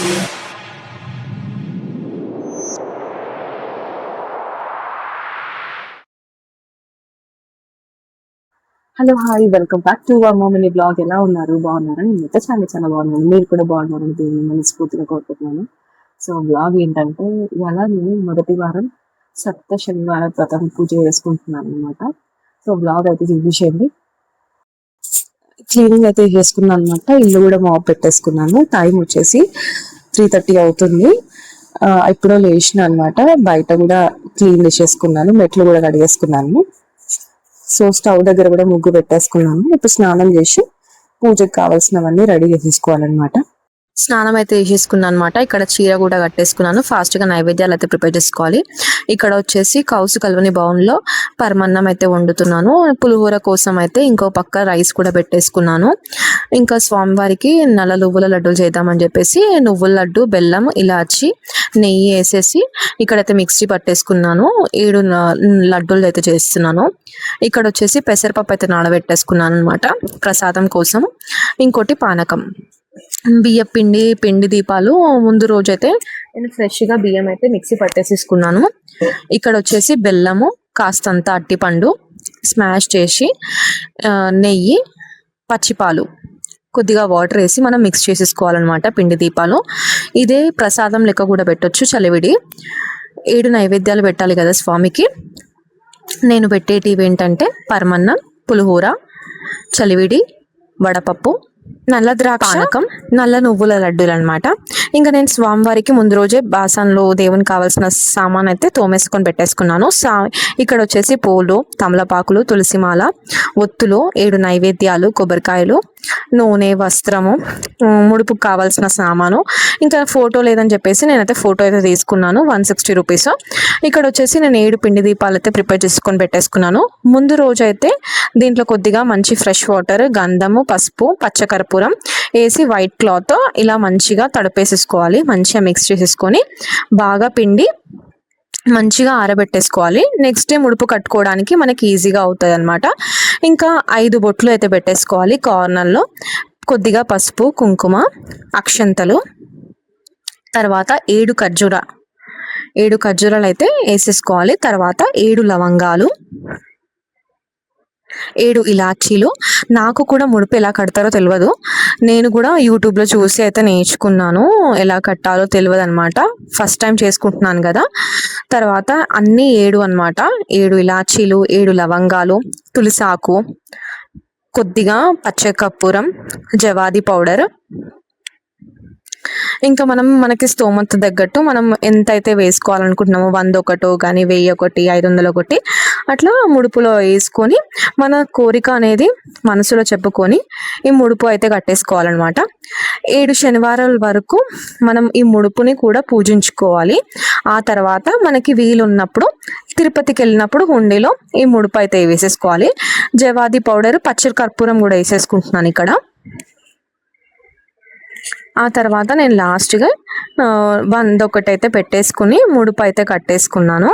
Hello hi welcome back to our mini blog. ఎలా ఉన్నారు? బాగున్నారా? నేనైతే చాలా చాలా బాగున్నాను. మీరు కూడా బాగున్నారని దీన్ని మనస్ఫూర్తిగా కోరుకుంటున్నాను. సో బ్లాగ్ ఏంటంటే, ఇవాళ నేను మొదటి వారం సప్త శనివార వ్రతం పూజ చేసుకుంటున్నాను అనమాట. సో బ్లాగ్ అయితే చూసేయండి. క్లీనింగ్ అయితే చేసుకున్నాను అనమాట. ఇల్లు కూడా మాప్ పెట్టేసుకున్నాను. టైం వచ్చేసి 3:30 అవుతుంది. ఎప్పుడో లేచిన అనమాట. బయట కూడా క్లీన్ చేసేసుకున్నాను. మెట్లు కూడా కడిగేసుకున్నాను. సో స్టవ్ దగ్గర కూడా ముగ్గు పెట్టేసుకున్నాను. ఇప్పుడు స్నానం చేసి పూజకు కావాల్సినవన్నీ రెడీ చేసేసుకోవాలన్నమాట. స్నానం అయితే చేసేసుకున్నాను అనమాట. ఇక్కడ చీర కూడా కట్టేసుకున్నాను. ఫాస్ట్ గా నైవేద్యాలు అయితే ప్రిపేర్ చేసుకోవాలి. ఇక్కడ వచ్చేసి కౌసు కలవని బౌన్లో పరమన్నం అయితే వండుతున్నాను. పులిహోర కోసం అయితే ఇంకో పక్క రైస్ కూడా పెట్టేసుకున్నాను. ఇంకా స్వామివారికి నల్ల నువ్వుల లడ్డూలు చేద్దామని చెప్పేసి నువ్వుల లడ్డు, బెల్లం, ఇలాచి, నెయ్యి వేసేసి ఇక్కడైతే మిక్సీ పట్టేసుకున్నాను. 7 లడ్డూలు అయితే చేస్తున్నాను. ఇక్కడ వచ్చేసి పెసరపప్పు అయితే నానబెట్టేసుకున్నాను అనమాట ప్రసాదం కోసం. ఇంకోటి పానకం, బియ్యం పిండి దీపాలు. ముందు రోజైతే నేను ఫ్రెష్గా బియ్యం అయితే మిక్సీ పట్టేసేసుకున్నాను. ఇక్కడ వచ్చేసి బెల్లము, కాస్తంత అట్టిపండు స్మాష్ చేసి, నెయ్యి, పచ్చిపాలు, కొద్దిగా వాటర్ వేసి మనం మిక్స్ చేసేసుకోవాలన్నమాట పిండి దీపాలు. ఇదే ప్రసాదం లెక్క కూడా పెట్టొచ్చు. చలివిడి 7 నైవేద్యాలు పెట్టాలి కదా స్వామికి. నేను పెట్టేటివి ఏంటంటే పరమన్నం, పులిహోర, చలివిడి, వడపప్పు, నల్ల ద్రాక్ష, పానకం, నల్ల నువ్వుల లడ్డూలు అనమాట. ఇంకా నేను స్వామివారికి ముందు రోజే బాసన్లో దేవునికి కావాల్సిన సామాన్ అయితే తోమేసుకొని పెట్టేసుకున్నాను. ఇక్కడ వచ్చేసి పూలు, తమలపాకులు, తులసిమాల, ఒత్తులు, 7 నైవేద్యాలు, కొబ్బరికాయలు, నూనె, వస్త్రము, ముడుపుకు కావాల్సిన సామాను. ఇంకా ఫోటో లేదని చెప్పేసి నేనైతే ఫోటో అయితే తీసుకున్నాను. 160 రూపీస్. ఇక్కడ వచ్చేసి నేను 7 పిండి దీపాలు అయితే ప్రిపేర్ చేసుకొని పెట్టేసుకున్నాను. ముందు రోజు అయితే దీంట్లో కొద్దిగా మంచి ఫ్రెష్ వాటర్, గంధము, పసుపు, పచ్చకర్పూరం వేసి వైట్ క్లాత్ ఇలా మంచిగా తడిపేసేసుకోవాలి. మంచిగా మిక్స్ చేసేసుకొని బాగా పిండి మంచిగా ఆరబెట్టేసుకోవాలి. నెక్స్ట్ డే ముడుపు కట్టుకోవడానికి మనకి ఈజీగా అవుతుంది అనమాట. ఇంకా 5 బొట్లు అయితే పెట్టేసుకోవాలి. కార్నర్లో కొద్దిగా పసుపు, కుంకుమ, అక్షంతలు, తర్వాత 7 ఖర్జూరాలు అయితే వేసేసుకోవాలి. తర్వాత 7 లవంగాలు, 7 ఇలాచీలు. నాకు కూడా ముడుపు ఎలా కడతారో తెలియదు. నేను కూడా యూట్యూబ్లో చూసి అయితే నేర్చుకున్నాను. ఎలా కట్టాలో తెలియదు అనమాట. ఫస్ట్ టైం చేసుకుంటున్నాను కదా. తర్వాత అన్నీ 7 అనమాట. 7 ఇలాచీలు, 7 లవంగాలు, తులసాకు, కొద్దిగా పచ్చకర్పూరం, జవాది పౌడర్. ఇంకా మనకి స్తోమత తగ్గట్టు మనం ఎంతైతే వేసుకోవాలనుకుంటున్నామో 100 ఒకటో కానీ 1000 ఒకటి, 500 ఒకటి అట్లా ముడుపులో వేసుకొని మన కోరిక అనేది మనసులో చెప్పుకొని ఈ ముడుపు అయితే కట్టేసుకోవాలన్నమాట. 7 శనివారాల వరకు మనం ఈ ముడుపుని కూడా పూజించుకోవాలి. ఆ తర్వాత మనకి వీలున్నప్పుడు తిరుపతికి వెళ్ళినప్పుడు హుండీలో ఈ ముడుపు అయితే వేసేసుకోవాలి. జవాది పౌడర్, పచ్చడి కర్పూరం కూడా వేసేసుకుంటున్నాను ఇక్కడ. ఆ తర్వాత నేను లాస్ట్గా 100 ఒకటైతే పెట్టేసుకుని ముడుపు అయితే కట్టేసుకున్నాను.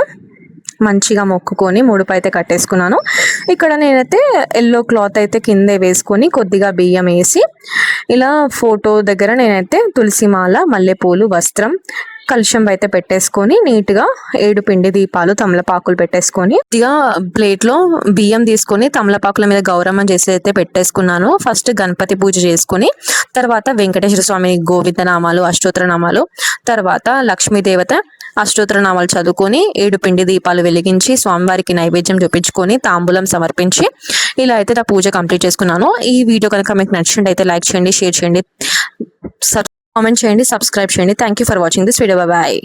మంచిగా మొక్కుకొని ముడుపు అయితే కట్టేసుకున్నాను. ఇక్కడ నేనైతే ఎల్లో క్లాత్ అయితే కిందే వేసుకొని కొద్దిగా బియ్యం వేసి ఇలా ఫోటో దగ్గర నేనైతే తులసిమాల, మల్లెపూలు, వస్త్రం, కలుషం అయితే పెట్టేసుకొని నీట్గా 7 పిండి దీపాలు, తమలపాకులు పెట్టేసుకొని ఇక ప్లేట్లో బియ్యం తీసుకొని తమలపాకుల మీద గౌరమ్మ చేసి అయితే పెట్టేసుకున్నాను. ఫస్ట్ గణపతి పూజ చేసుకుని తర్వాత వెంకటేశ్వర స్వామి గోవిందనామాలు, అష్టోత్తరనామాలు, తర్వాత లక్ష్మీదేవత అష్టోత్తరనామాలు చదువుకొని 7 పిండి దీపాలు వెలిగించి స్వామివారికి నైవేద్యం చూపించుకొని తాంబూలం సమర్పించి ఇలా అయితే నా పూజ కంప్లీట్ చేసుకున్నాను. ఈ వీడియో కనుక మీకు నచ్చినట్టయితే లైక్ చేయండి, షేర్ చేయండి, కామెంట్ చేయండి, సబ్స్క్రైబ్ చేయండి. Thank you for watching this video. Bye.